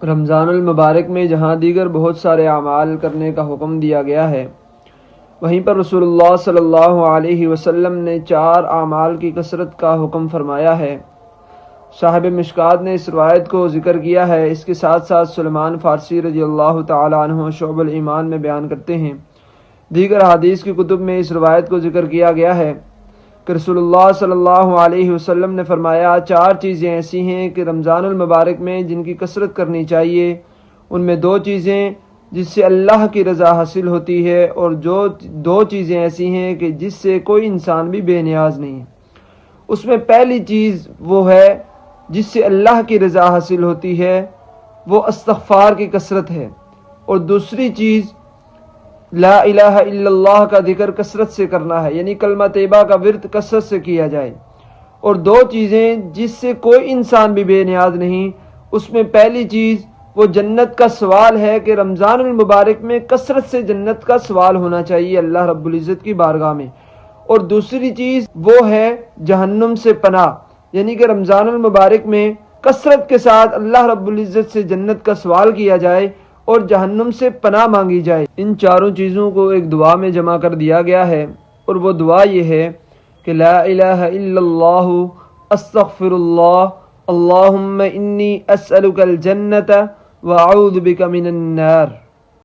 رمضان المبارک میں جہاں دیگر بہت سارے اعمال کرنے کا حکم دیا گیا ہے، وہیں پر رسول اللہ صلی اللہ علیہ وسلم نے 4 اعمال کی کثرت کا حکم فرمایا ہے۔ صاحب مشکات نے اس روایت کو ذکر کیا ہے۔ اس کے ساتھ ساتھ سلمان فارسی رضی اللہ تعالی عنہ شعب الایمان میں بیان کرتے ہیں۔ دیگر حدیث کی کتب میں اس روایت کو ذکر کیا گیا ہے کہ رسول اللہ صلی اللہ علیہ وسلم نے فرمایا 4 چیزیں ایسی ہیں کہ رمضان المبارک میں جن کی کثرت کرنی چاہیے، ان میں 2 چیزیں جس سے اللہ کی رضا حاصل ہوتی ہے، اور جو 2 چیزیں ایسی ہیں کہ جس سے کوئی انسان بھی بے نیاز نہیں۔ اس میں پہلی چیز وہ ہے جس سے اللہ کی رضا حاصل ہوتی ہے، وہ استغفار کی کثرت ہے، اور دوسری چیز لا الہ الا اللہ کا ذکر کثرت سے کرنا ہے، یعنی کلمہ طیبہ کا ورد کثرت سے کیا جائے۔ اور 2 چیزیں جس سے کوئی انسان بھی بے نیاز نہیں، اس میں پہلی چیز وہ جنت کا سوال ہے کہ رمضان المبارک میں کثرت سے جنت کا سوال ہونا چاہیے اللہ رب العزت کی بارگاہ میں، اور دوسری چیز وہ ہے جہنم سے پناہ، یعنی کہ رمضان المبارک میں کثرت کے ساتھ اللہ رب العزت سے جنت کا سوال کیا جائے اور جہنم سے پناہ مانگی جائے۔ ان 4 چیزوں کو ایک دعا میں جمع کر دیا گیا ہے، اور وہ دعا یہ ہے کہ لا الہ الا اللہ استغفر اللہ اللہم انی اسألک الجنت واعوذ بک من النار۔